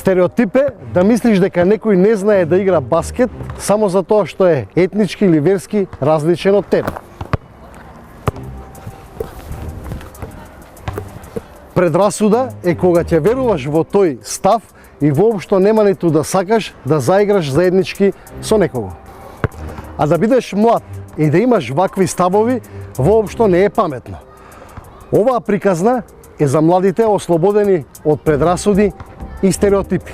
Стереотип е да мислиш дека некој не знае да игра баскет само за тоа што е етнички или верски различен од тебе. Предрасуда е кога ќе веруваш во тој став и воопшто нема ниту да сакаш да заиграш заеднички со некого. А да бидеш млад и да имаш вакви ставови воопшто не е паметно. Оваа приказна е за младите ослободени од предрасуди и стереотипи.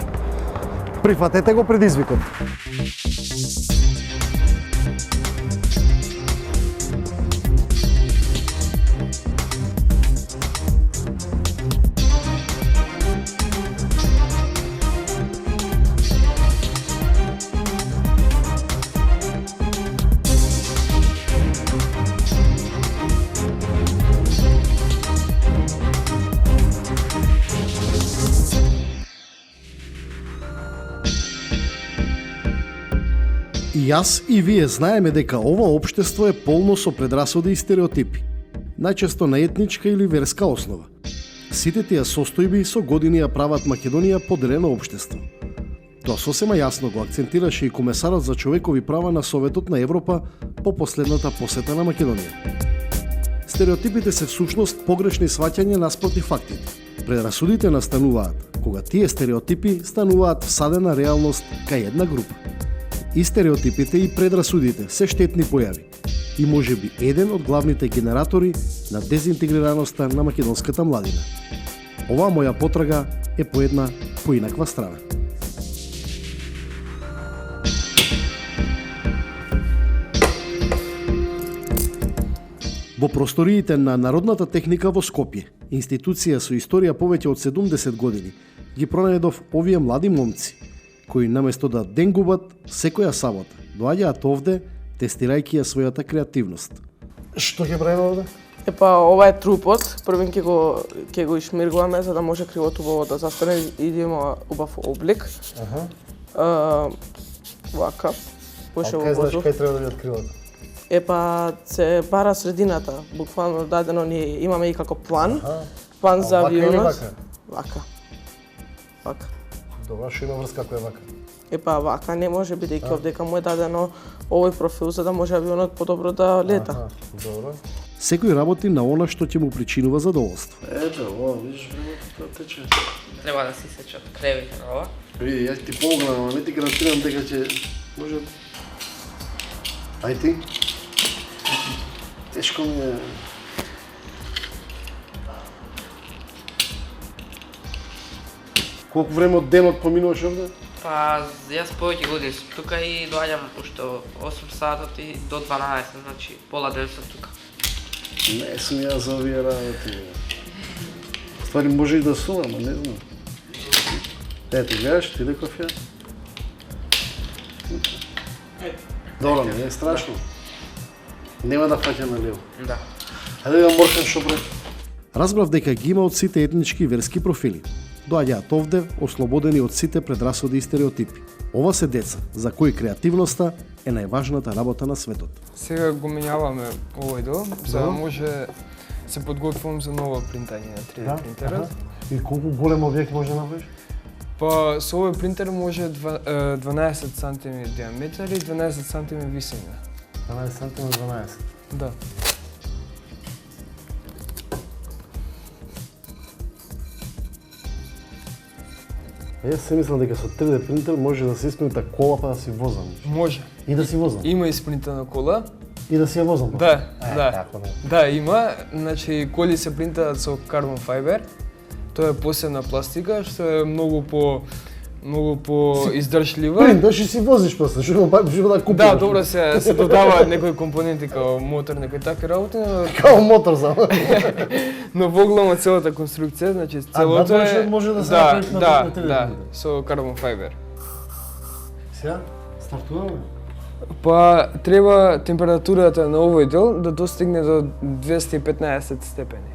Прифатете го предизвикот. И јас и вие знаеме дека ова општество е полно со предрасуди и стереотипи, најчесто на етничка или верска основа. Сите тие состојби со години ја прават Македонија поделено општество. Тоа сосема јасно го акцентираше и комесарот за човекови права на Советот на Европа по последната посета на Македонија. Стереотипите се всушност погрешни сваќања наспроти фактите. Предрасудите настануваат кога тие стереотипи стануваат всадена реалност кај една група. И стереотипите и предрасудите се штетни појави и можеби еден од главните генератори на дезинтегрираноста на македонската младина. Оваа моја потрага е по една поинаква страна. Во просториите на Народната техника во Скопје, институција со историја повеќе од 70 години, ги пронајдов овие млади момци, кои наместо да ден губат секоја сабота, доаѓаат овде тестирајќи ја својата креативност. Што ќе правиме овде? Ова е трупот, првен ќе го ишмиргуваме за да може кривото во да застане и да има убав облик. Вака. Поше во Кај знаеш воздух. кај треба да видат кривото? Се бара средината, буквално дадено ние имаме и како план. План за вака или авионот. вака? Вака. Добра, што има врска кој е вака? Вака не може бидејќи овдека му е дадено овој профил за да може авионот подобро да лета. Добро. Секој работи на она што ќе му причинува задоволство. Ето, ова, видиш, времето тече. Треба да си сечат кревите на ова. Види, јас ти помогнам, ама не ти гарантирам дека ќе може. Ај ти. Тешко ми е. Колку време од денот поминуваш овде? Јас повеќе години сум тука и доаѓам уште 8 сатот и до 12, значи пола ден сум тука. Не сум јас за овие работи. Ствари може и да сум, ама не знам. Ето, гледаш, ти да кофе? Добро, не е страшно. Нема да фаќа на лево. Да. Ајде да моркам што прави. Разбрав дека ги има од сите етнички и верски профили. Доаѓаат овде ослободени од сите предрасуди и стереотипи. Ова се деца, за кои креативноста е најважната работа на светот. Сега го менјаваме овој дел, за да може се подготвувам за ново принтање на 3D принтерот. И колку голем објект може да направиш? Со овој принтер може 12 см диаметар и 12 см висина. 12 см на 12. Да. Јас се мислам дека со 3D принтер може да се испринта кола па да си возам. Може. И да си возам. Има испринтана кола. И да си ја возам. Да, да. Така, не. Да, има. Значи, коли се принтаат со карбон фајбер. Тоа е посебна пластика, што е многу по издржлива. Принташ и си возиш после, што да купиш. Да, добро се додаваат некои компоненти како мотор, некои такви работи, но Као мотор само. но во голема целата конструкција, значи целото е може да се направи на 3D. Да, со карбон фајбер. Сега стартуваме. Треба температурата на овој дел да достигне до 215 степени.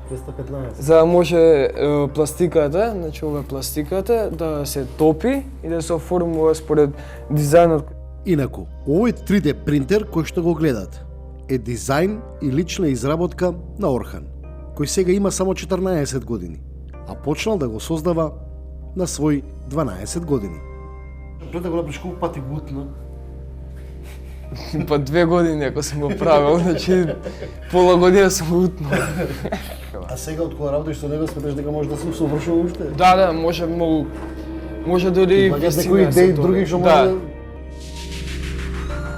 215. За да може пластиката, значи ова пластиката да се топи и да се оформува според дизајнот. Инаку, овој 3D принтер кој што го гледате е дизајн и лична изработка на Орхан, кој сега има само 14 години, а почнал да го создава на свој 12 години. Пред да го направиш колку пати гутно? Па 2 години ако сум го правил, значи пола година сум утно. А сега од кога работиш со него сметаш дека може да се усовршува уште? Да, може многу. Може дори Имаат некои идеи други што може да...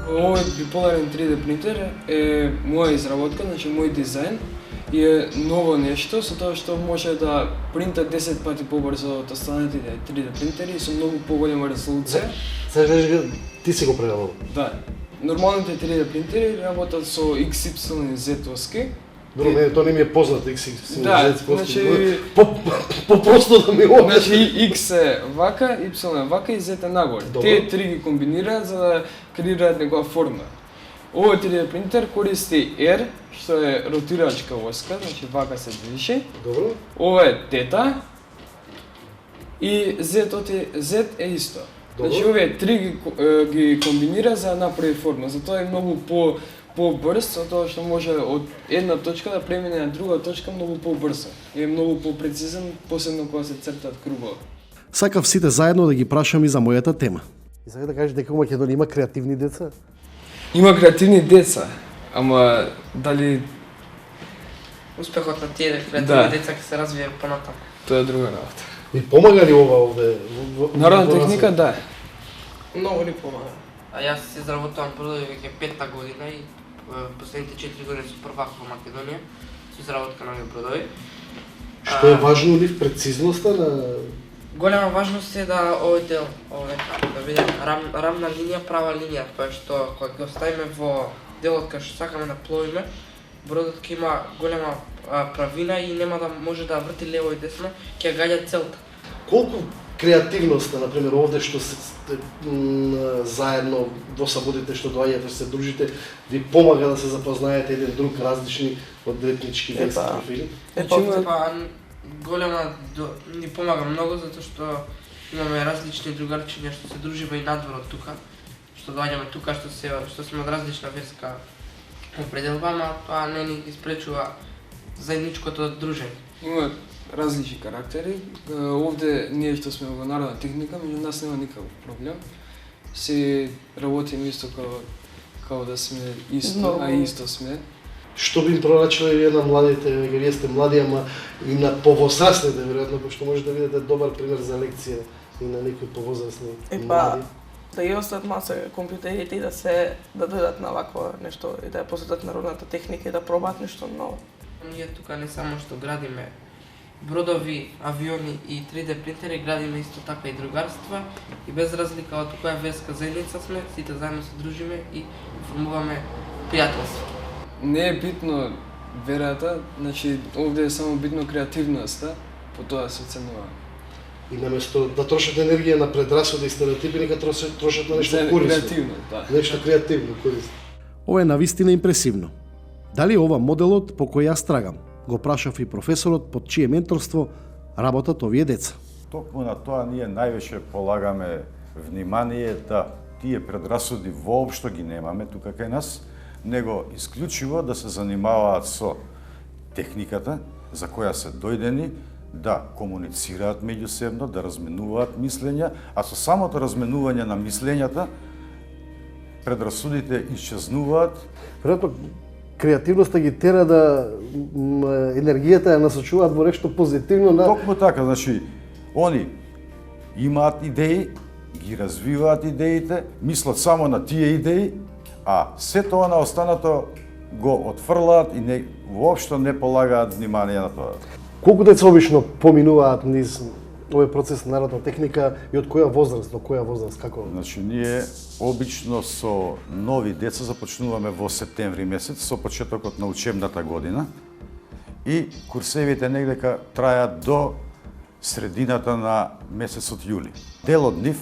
Овој биполарен 3D принтер е моја изработка, значи мој дизајн и е ново нешто со тоа што може да принта 10 пати побрзо од останатите 3D принтери со многу поголема резолуција. Сега ти си го правил. Да. Нормалните 3D принтери работат со XY и Z оски. Добро, не, тоа не ми е познато, XY. Да, значи... По-просто да ми го... Значи X е вака, Y е вака и Z е нагоре. Тие три ги комбинираат за да креираат негова форма. Овој 3D принтер користи R, што е ротирачка оска, значи вака се движи. Добро. Ова е тета и Z е исто. Значи овие три ги комбинира за да направи форма. Затоа е многу по-брз, со тоа што може од една точка да премине на друга точка многу по-брзо. И е многу по-прецизен, посебно кога се цртаат кругови. Сакав сите заедно да ги прашам и за мојата тема. И сега да кажеш дека во Македонија има креативни деца? Има креативни деца, ама дали Успехот на тие креативни деца ќе се развие понатаму. тоа е друга работа. И помага ли ова овде? Народна техника, да. Многу ни помага. А јас се изработувам бродови веќе 5-та година и последните 4 години сум првак во Македонија со изработка на овие бродови. Што е важно ли прецизноста на... Голема важност е да овој дел, да биде рамна линија, права линија, тоа што кога ги оставиме во делот кај што сакаме да пловиме, бродот ќе има голема правина и нема да може да врти лево и десно, ќе гаѓа целта. Колку креативноста, например, овде што се заедно во саботите што доаѓате, се дружите, ви помага да се запознаете еден друг различни од етнички верски профили? Голема ни помага многу затоа што имаме различни другарчиња што се дружиме и надвор од тука, што доаѓаме тука што сме од различна верска определба, ама тоа не ни ги спречува заедничкото дружење. Има различни карактери. Овде ние што сме во народна техника, меѓу нас нема никаков проблем. Се работиме исто како да сме исто, а исто сме. Што би им прорачиле вие на младите, веќе вие сте млади, ама и на повозрастните, веројатно, пошто може да видите добар пример за лекција и на некои повозрастни млади. Да ги остават маса компјутерите и да дојдат на вакво нешто и да ја посетат народната техника и да пробаат нешто ново. Ние тука не само што градиме бродови, авиони и 3D принтери, градиме исто така и другарства и без разлика од која верска заедница сме, сите заедно се дружиме и формуваме пријателство. Не е битно верата, значи овде е само битно креативноста, по тоа се оценува. И наместо да трошат енергија на предрасуди и стереотипи, нека трошат на нешто корисно. Креативно, да. Нешто креативно, корисно. Ова е навистина импресивно. Дали ова моделот по кој јас трагам? Го прашав и професорот под чие менторство работат овие деца. Токму на тоа ние највеќе полагаме внимание да тие предрасуди воопшто ги немаме тука кај нас, него исклучиво да се занимаваат со техниката за која се дојдени, да комуницираат меѓусебно, да разменуваат мислења, а со самото разменување на мислењата предрасудите исчезнуваат. Веројатно креативноста ги тера да енергијата ја насочуваат во нешто позитивно на... Токму така, значи, они имаат идеи, ги развиваат идеите, мислат само на тие идеи, а се тоа на останато го отфрлаат и воопшто не полагаат внимание на тоа. Колку деца обично поминуваат низ овој процес на народна техника и од која возраст, до која возраст, како? Значи, ние обично со нови деца започнуваме во септември месец, со почетокот на учебната година и курсевите негдека трајат до средината на месецот јули. Дел од нив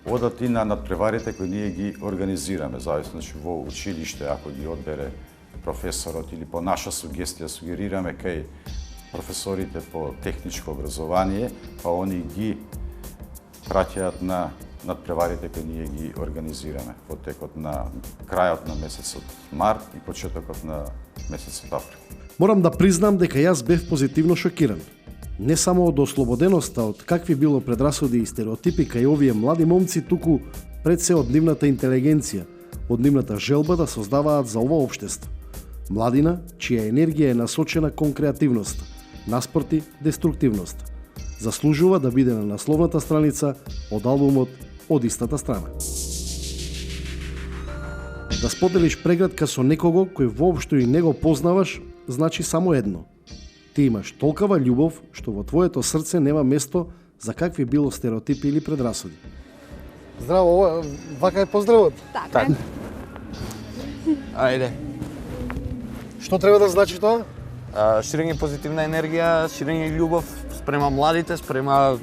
одат и на надпреварите кои ние ги организираме, зависно, значи во училиште, ако ги одбере професорот или по наша сугестија сугерираме кај професорите по техничко образование, па они ги праќаат на надпреварите кои ние ги организираме во текот на крајот на месецот март и почетокот на месецот април. Морам да признам дека јас бев позитивно шокиран. Не само од ослободеноста од какви било предрасуди и стереотипи кај овие млади момци, туку пред се од нивната интелигенција, од нивната желба да создаваат за ова општество. Младина, чија енергија е насочена кон креативноста, наспроти деструктивноста. Заслужува да биде на насловната страница од албумот Од истата страна. Да споделиш преградка со некого кој воопшто и не го познаваш, значи само едно. Ти имаш толкава љубов што во твоето срце нема место за какви било стереотипи или предрасуди. Здраво, вака е поздравот. Така. Ајде. Што треба да значи тоа? Ширење позитивна енергија, ширење љубов спрема младите, спрема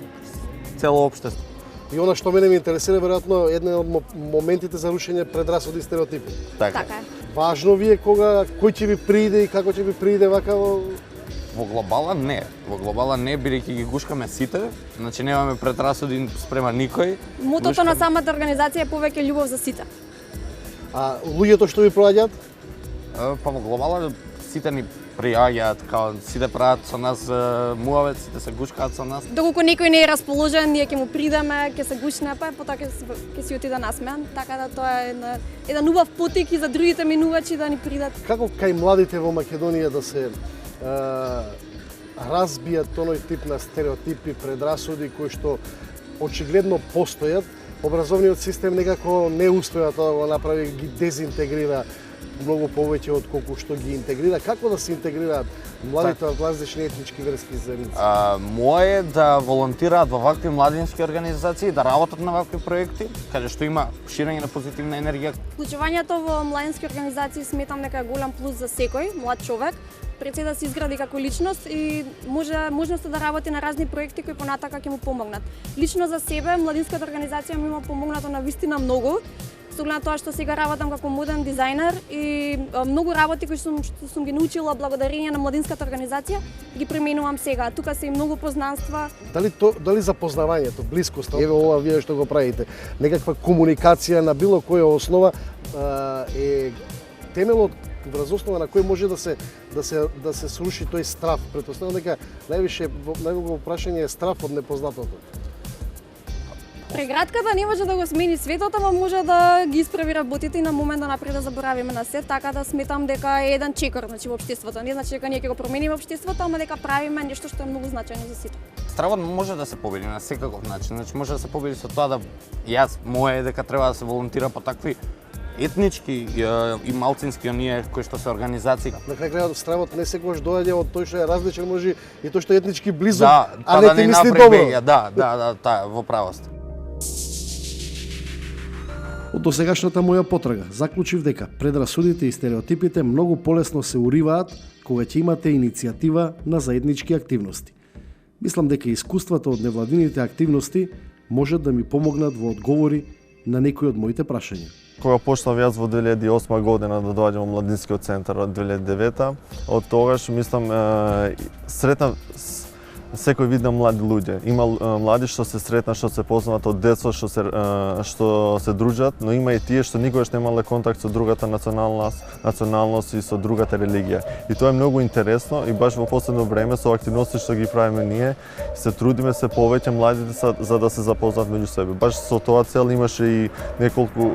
цело општество. И она што мене ме интересира, веројатно, еден од моментите за рушење предрасуди и стереотипи. Така. Така е. Важно ви е кога, кој ќе ви прииде и како ќе ви прииде вака Во глобала не. Во глобала не, бидејќи ги гушкаме сите, значи немаме предрасуди спрема никој. Мотото на самата организација е повеќе љубов за сите. А луѓето што ви проаѓаат? Па во глобала сите ни приаѓаат, као сите прават со нас муавет, сите се гушкаат со нас. Доколку некој не е расположен, ние ќе му придеме, ќе се гушне, па потоа ќе си отиде насмеан, така да тоа е еден убав потик и за другите минувачи да ни придат. Како кај младите во Македонија да се разбијат тоној тип на стереотипи, предрасуди кои што очигледно постојат, образовниот систем некако не успеа тоа да го направи, ги дезинтегрира многу повеќе од колку што ги интегрира. Како да се интегрираат младите од различни етнички верски заедници? Моје е да волонтираат во вакви младински организации, да работат на вакви проекти, каде што има ширење на позитивна енергија. Вклучувањето во младински организации сметам дека е голем плюс за секој млад човек, пред се да се изгради како личност и можноста да работи на разни проекти кои понатака ќе му помогнат. Лично за себе, младинската организација ми има помогнато на вистина многу, со оглед на тоа што сега работам како моден дизајнер и многу работи кои што сум ги научила благодарение на младинската организација ги применувам сега. Тука се и многу познанства. Дали запознавањето, блискоста, еве ова вие што го правите, некаква комуникација на било која основа е темелот врз основа на кој може да се сруши тој страв. Претпоставувам дека најголемо прашање е страв од непознатото. Преградката не може да го смени светот, ама може да ги исправи работите и на момент да напред да заборавиме на се, така да сметам дека е еден чекор, значи во општеството. Не значи дека ние ќе го промениме општеството, ама дека правиме нешто што е многу значајно за сите. Стравот може да се победи на секаков начин. Значи може да се победи со тоа да моје е дека треба да се волонтира по такви етнички и малцински оние кои што се организации. На крај крајот стравот не секогаш доаѓа од тој што е различен, може и тој што е етнички близу, а не ти мисли добро. Да, во право сте. Од досегашната моја потрага, заклучив дека предрасудите и стереотипите многу полесно се уриваат кога ќе имате иницијатива на заеднички активности. Мислам дека искуствата од невладините активности можат да ми помогнат во одговори на некои од моите прашања. Кога почнав јас во 2008 година да доаѓам во младинскиот центар од 2009, од тогаш мислам сретнав секој вид на млади луѓе. Има млади што се сретна, што се познават од деца, што се дружат, но има и тие што никогаш немале контакт со другата националност и со другата религија. И тоа е многу интересно и баш во последно време со активности што ги правиме ние, се трудиме се повеќе младите за да се запознаат меѓу себе. Баш со тоа цел имаше и неколку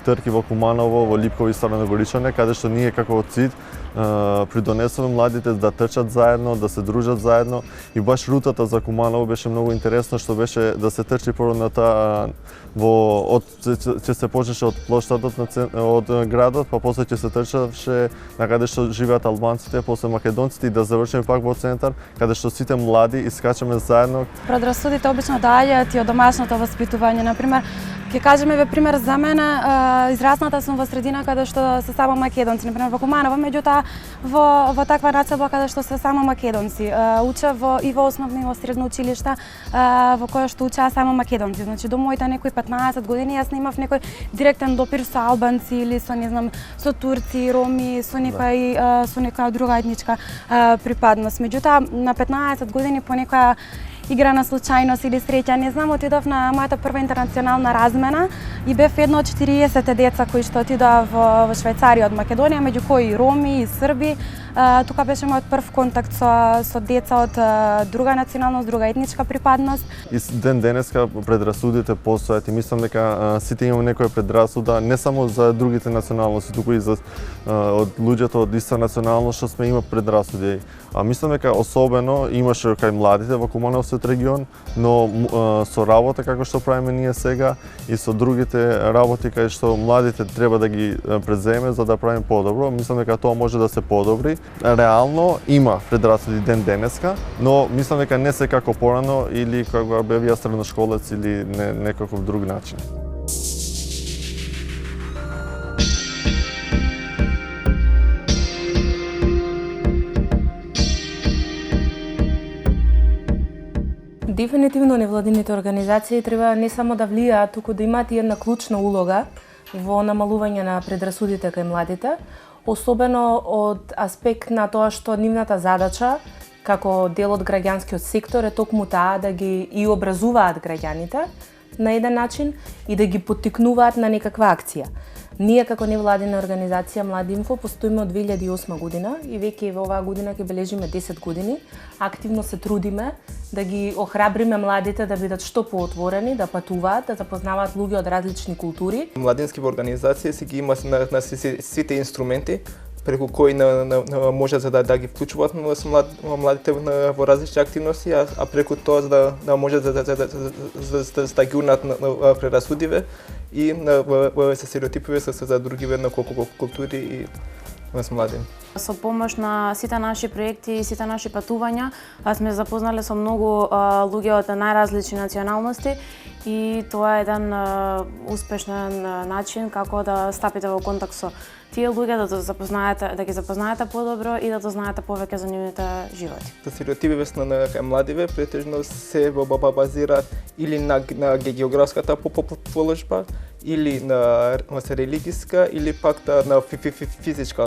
трки во Куманово, во Липково и Старо Горичане, каде што ние како ЦИД придонесуваме младите да трчат заедно, да се дружат заедно и баш рутата за Куманово беше многу интересно, што беше да се трчи прво на таа ќе се почнеше од плоштадот од градот, па после ќе се трчаше на каде што живеат албанците, после македонците и да завршиме пак во центар, каде што сите млади искачаме заедно. Предрасудите обично доаѓаат и од домашното воспитување, например, ќе кажеме ве пример за мене, израсната сум во средина каде што се само македонци, например во Куманово, меѓутоа во таква населба каде што се само македонци. Учев и во основно и во средно училиште во кое што учеа само македонци. Значи до моите некои 15 години јас немав некој директен допир со албанци или со не знам со турци, роми, со некоја друга етничка припадност. Меѓутоа на 15 години по некоја игра на случајност или среќа, не знам, отидов на мојата прва интернационална размена и бев едно од 40 деца кои што отидоа во Швајцарија од Македонија, меѓу кои и роми, и срби, тука беше мојот прв контакт со деца од друга националност, друга етничка припадност. И ден денеска предрасудите постојат и мислам дека сите имаме некоја предрасуда не само за другите националности, туку и за од луѓето од иста националност што сме има предрасуди. А мислам дека особено имаше кај младите во Кумановскиот регион, но со работа како што правиме ние сега и со другите работи кај што младите треба да ги преземе за да правиме подобро, мислам дека тоа може да се подобри. Реално има предрасуди ден денеска, но мислам дека не се како порано или кога бев јас средношколец или некаков друг начин. Дефинитивно невладините организации треба не само да влијаат, туку да имаат и една клучна улога во намалување на предрасудите кај младите, особено од аспект на тоа што нивната задача како дел од граѓанскиот сектор е токму таа да ги и образуваат граѓаните на еден начин и да ги поттикнуваат на некаква акција. Ние како невладина организација Млади Инфо постоиме од 2008 година и веќе во оваа година ќе бележиме 10 години. Активно се трудиме да ги охрабриме младите да бидат што поотворени, да патуваат, да запознаваат луѓе од различни култури. Младински организации си ги има на сите инструменти преку кои може да ги вклучуваат младите во различни активности, а преку тоа да може да ги урнат на прерасудиве и се стереотипиве за другиве на култури и млади. Со помош на сите наши проекти и сите наши патувања сме запознале со многу луѓе од најразлични националности и тоа е еден успешен начин како да стапите во контакт со тие луѓе, да ги запознаете подобро и да дознаете повеќе за нивните животи. Стереотипиве на младиве претежно се базираат или на географската положба, или на религиска, или пак на физичка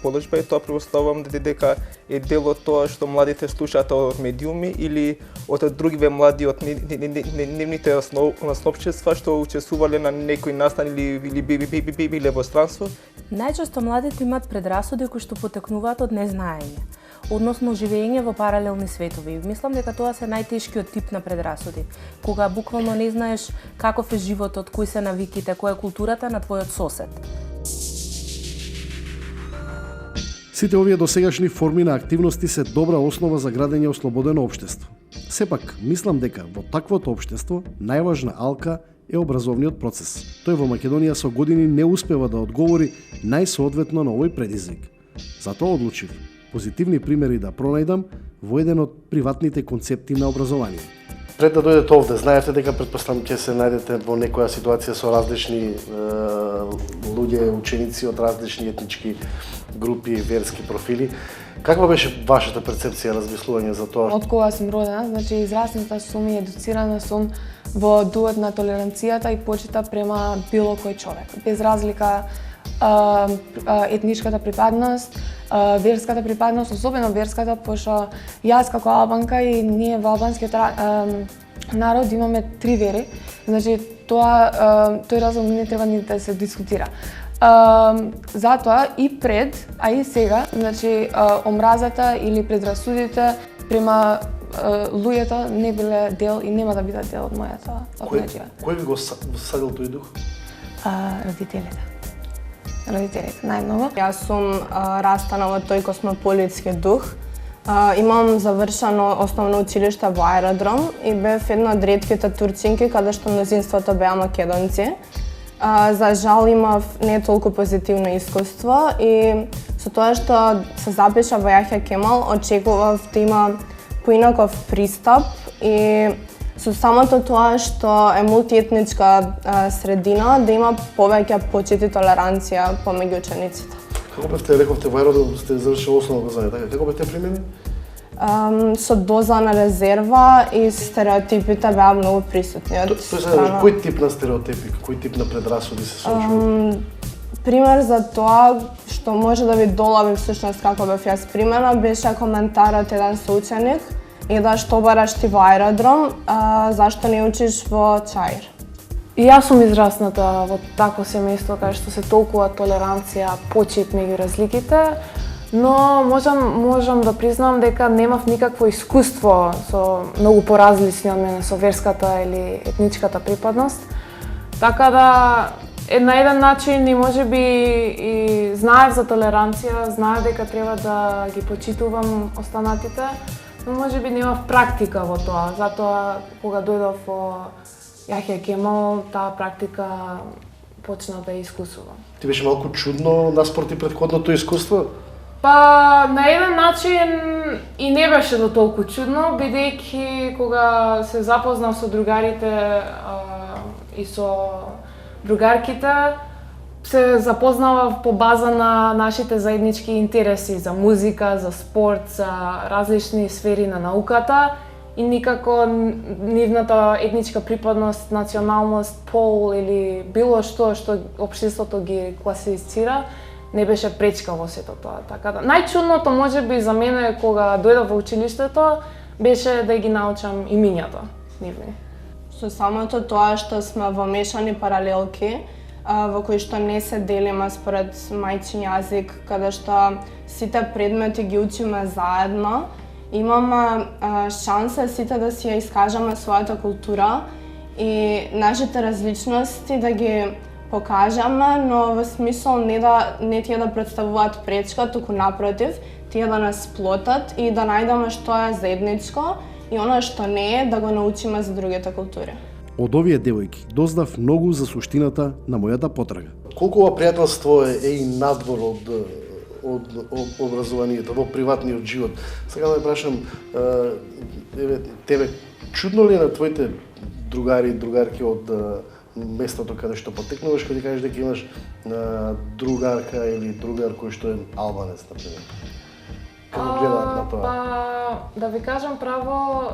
положба и тоа предпоставувам дека е дел од тоа што младите слушаат од медиуми или од другиве млади од нивните основчества што учествувале на некој настан или биле во странство. Најчесто младите имаат предрасуди кои што потекнуваат од незнаење, односно живење во паралелни светови. Мислам дека тоа се најтешкиот тип на предрасуди, кога буквално не знаеш каков е животот, кои се навиките, која е културата на твојот сосед. Сите овие досегашни форми на активности се добра основа за градење ослободено општество. Сепак, мислам дека во таквото општество најважна алка е образовниот процес. Тој во Македонија со години не успева да одговори најсоодветно на овој предизвик. Затоа одлучив позитивни примери да пронајдам во еден од приватните концепти на образование. Пред да дојдете овде, знаете дека предпоставам ќе се најдете во некоја ситуација со различни луѓе, ученици од различни етнички групи, верски профили. Каква беше вашата перцепција, размислување за тоа? Од кога сум родена, значи израсната сум и едуцирана сум во дуот на толеранцијата и почита према било кој човек, без разлика етничката припадност, верската припадност, особено верската, пошто јас како албанка и ние во албанскиот народ имаме 3 вери, значи тој разлог не треба ни да се дискутира. Затоа и пред, а и сега, значи омразата или предрасудите према луѓето не биле дел и нема да бидат дел од мојата однеџија. Кој ви го садил тој дух? Родителите, најмногу. Јас сум растана во тој космополитски дух. Имам завршено основно училиште во Аеродром и бев една од ретките турцинки каде што мнозинството беа македонци. За жал имав не толку позитивно искуство и со тоа што се запиша во Јахја Кемал очекував да има поинаков пристап и со самото тоа што е мултиетничка средина да има повеќе почит и толеранција помеѓу учениците. Како бевте, рековте во Аеродром, сте завршили основно образование, така? Како бевте примени? Со доза на резерва и стереотипите беа многу присутни од страна. Кој тип на стереотипи, кој тип на предрасуди се соочувате? Пример за тоа што може да ви долави всушност како бев јас примена беше коментарот еден соученик и да што бараш ти во Аеродром, зашто не учиш во Чаир. И јас сум израсната во такво семејство кај што се толкува толеранција, почит меѓу разликите. но можам да признам дека немав никакво искуство со многу поразлични од мене со верската или етничката припадност. Така да на еден начин и можеби и знаев за толеранција, знаев дека треба да ги почитувам останатите, но можеби немав практика во тоа. Затоа кога дојдов во Јахја Кемал, таа практика почна да ја искусувам. Ти беше малку чудно наспроти претходното искуство? Па, на еден начин и не беше до толку чудно, бидејќи кога се запознав со другарите и со другарките, се запознавав по база на нашите заеднички интереси за музика, за спорт, за различни сфери на науката и никако нивната етничка припадност, националност, пол или било што општеството ги класифицира не беше пречка во сето тоа. Така да најчудното можеби за мене кога дојдов во училиштето беше да ги научам имињата нивни. Со самото тоа што сме во мешани паралелки, во кои што не се делиме според мајчин јазик, каде што сите предмети ги учиме заедно, имаме шанса сите да си ја искажаме својата култура и нашите различности да ги покажаме, но во смисол не тие да представуваат пречка, туку напротив, тие да нас сплотат и да најдеме што е заедничко и она што не е да го научиме за другите култури. Од овие девојки дознав многу за суштината на мојата потрага. Колку ова пријателство е и надвор од образованието, во приватниот живот. Сега да прашам, тебе чудно ли е на твоите другари и другарки од местото каде што потекнуваш, кога ти кажеш дека имаш другарка или другар кој што е албанец, например? Како гледаат на тоа? Па, да ви кажам право,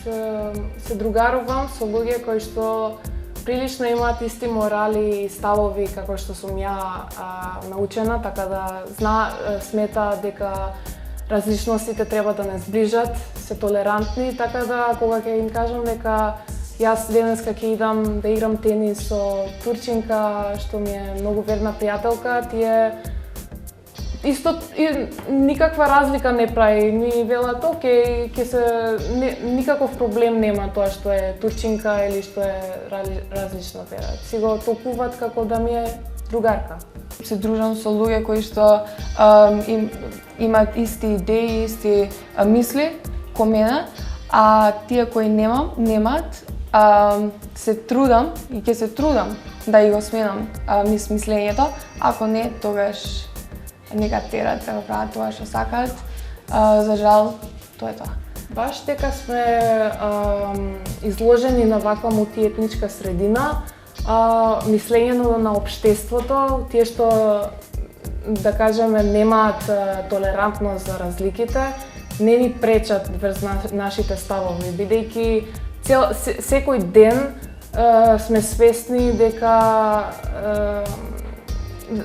се другарувам со луѓе кои што прилично имаат исти морали и ставови како што сум ја научена, така да смета дека различностите треба да не сближат, се толерантни, така да кога ќе им кажам дека јас денеска ќе идам да играм тенис со турчинка што ми е многу верна пријателка, тие исто никаква разлика не прави, ми велат окей, никаков проблем нема тоа што е турчинка или што е различна вера. Си го толкуваат како да ми е другарка. Се дружам со луѓе кои што имаат исти идеи, исти мисли ко мене, а тие кои немаат, се трудам и ќе се трудам да ги го сменам мислењето, ако не, тогаш нека терат да го прават тоа што сакаат. За жал, тоа е тоа. Баш дека сме изложени на ваква мултиетничка средина, мислењето на општеството, тие што да кажеме немаат толерантност за разликите, не ни пречат врз нашите ставови, бидејќи секој ден сме свесни дека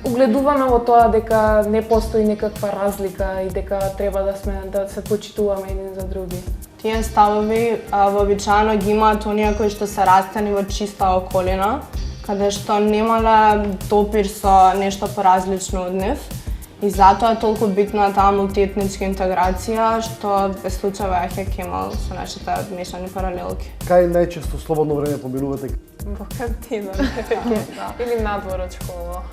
угледуваме во тоа дека не постои некаква разлика и дека треба да се почитуваме еден за други. Тие ставови вообичаено ги имаат оние кои што се растени во чиста околина, каде што немале допир со нешто поразлично од нив. И затоа е толку битна таа мултиетничка интеграција, што е случај во Јахја Кемал со нашите мешани паралелки. Кај најчесто слободно време поминувате? Во кантина, или надвор од школа.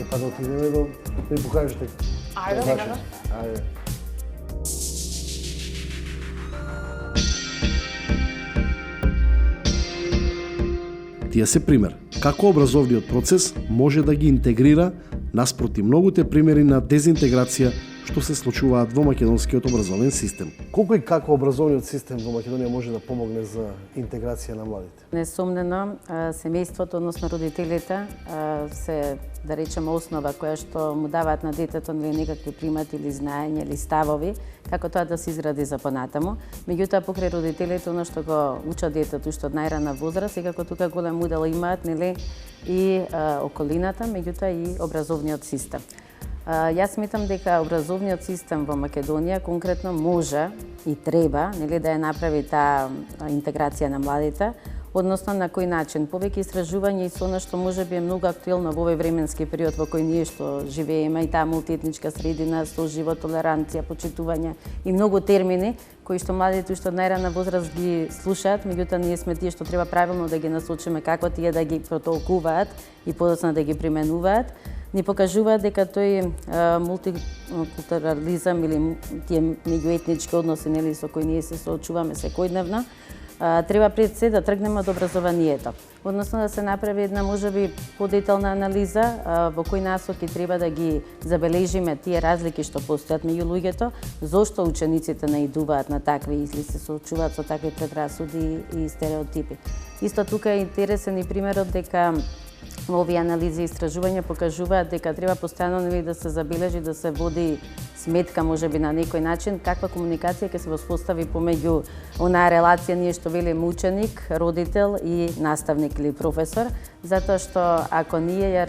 Па да отидеме да ми покажете. Ајде, нека. Ајде. Тие се пример како образовниот процес може да ги интегрира наспроти многуте примери на дезинтеграција што се случуваат во македонскиот образовен систем. Колку и како образовниот систем во Македонија може да помогне за интеграција на младите? Несомнено, семејството, односно родителите, се, да речеме, основа која што му даваат на детето некакви примати или знаења или ставови, како тоа да се изгради за понатаму. Меѓутоа, покрај родителите, оно што го учат детето уште од најрана возраст, секако тука голем удел имаат, нели, и околината, меѓутоа и образовниот систем. Јас сметам дека образовниот систем во Македонија конкретно може и треба, нели, да ја направи таа интеграција на младите, односно на кој начин. Повеќе истражување и со она што можеби е многу актуелно во овој временски период во кој ние што живееме, и таа мултиетничка средина, соживот, толеранција, почитување и многу термини кои што младите уште од најрана возраст ги слушаат, меѓутоа ние сме тие што треба правилно да ги насочиме како тие да ги протолкуваат и подоцна да ги применуваат. Ни покажуваат дека тој мултикултурализам или тие меѓуетнички односи нели со кои ние се соочуваме секојдневно, треба пред се да тргнеме од образованието. Односно да се направи една можеби подетална анализа во кои насоки треба да ги забележиме тие разлики што постојат меѓу луѓето, зошто учениците наидуваат на такви или се соочуваат со такви предрасуди и стереотипи. Исто тука е интересен и примерот дека овие анализи и истражувања покажуваат дека треба постојано да се забележи, да се води сметка можеби на некој начин каква комуникација ќе се воспостави помеѓу онаа релација ние што велиме ученик, родител и наставник или професор, затоа што ако ние ја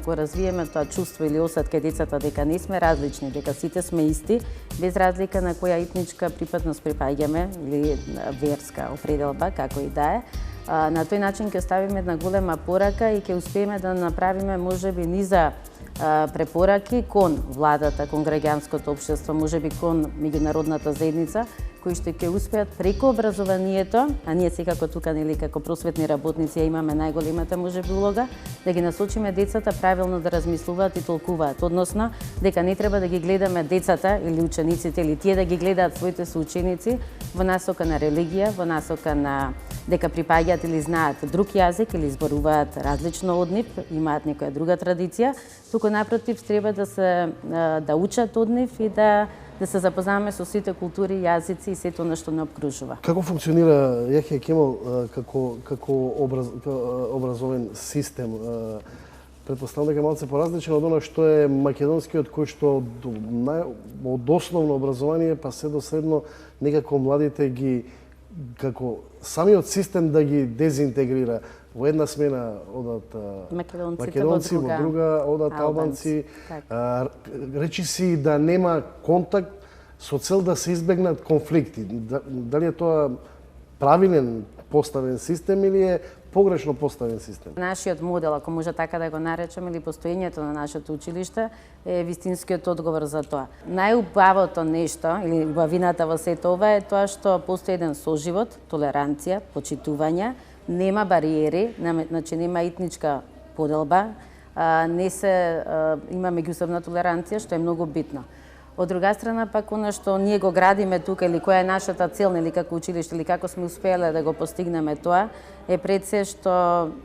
го развиеме тоа чувство или осет кај децата дека не сме различни, дека сите сме исти, без разлика на која етничка припадност припаѓаме или верска определба, како и да е, на тој начин ќе ставиме една голема порака и ќе успееме да направиме можеби низа препораки кон владата, кон граѓанското општество, можеби кон меѓународната заедница, кои што ќе успеат преку образованието, а ние секако тука нели како просветни работници имаме најголемата можеби улога, да ги насочиме децата правилно да размислуваат и толкуваат, односно дека не треба да ги гледаме децата или учениците или тие да ги гледаат своите соученици во насока на религија, во насока на дека припаѓаат или знаат друг јазик или зборуваат различно од нив, имаат некоја друга традиција, туку напротив треба да учат од нив и да се запознаваме со сите култури, јазици и сето она што не обкружува. Како функционира Јахја Кемал како образовен систем? Претпоставам дека малце поразличен од она што е македонскиот, кој што од основно образование па се до средно некако младите ги како самиот систем да ги дезинтегрира. Во една смена одат македонци, во друга одат албанци. Речи си да нема контакт со цел да се избегнат конфликти. Дали е тоа правилен поставен систем или е погрешно поставен систем? Нашиот модел, ако може така да го наречеме, или постоењето на нашето училиште е вистинскиот одговор за тоа. Најубавото нешто или убавината во сето ова е тоа што постои еден соживот, толеранција, почитување, нема бариери, значи нема етничка поделба, има меѓусебна толеранција, што е многу битно. Од друга страна, пак, она што ние го градиме тука, или која е нашата цел, или како училиште, или како сме успеле да го постигнеме тоа, е пред се што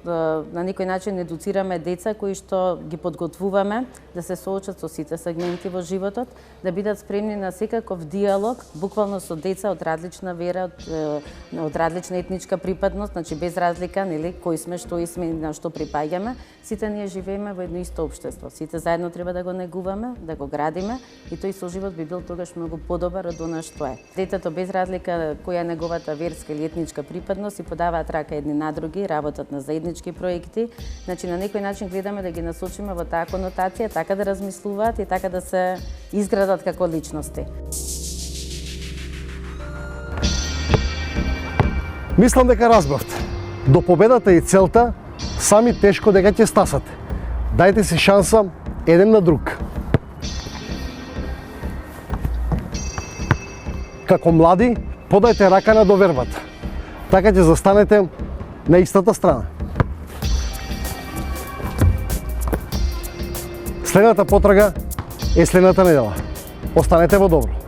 на некој начин едуцираме деца кои што ги подготвуваме да се соочат со сите сегменти во животот, да бидат спремни на секаков диалог, буквално со деца од различна вера, од различна етничка припадност, значи без разлика, нели, кои сме, што и сме, на што припаѓаме, сите ние живееме во едно исто општество. Сите заедно треба да го негуваме, да го градиме и тој соживот би бил тогаш многу подобар од она што е. Детето без разлика која е неговата верска или етничка припадност и подаваат рака едни на други, работат на заеднички проекти. Значи на некој начин гледаме да ги насочиме во таа конотација, така да размислуваат и така да се изградат како личности. Мислам дека разбавте. До победата и целта сами тешко дека ќе стасате. Дајте си шанса еден на друг. Како млади, подајте рака на довербата. Така ќе застанете на истата страна. Следната потрага е следната недела. Останете во добро.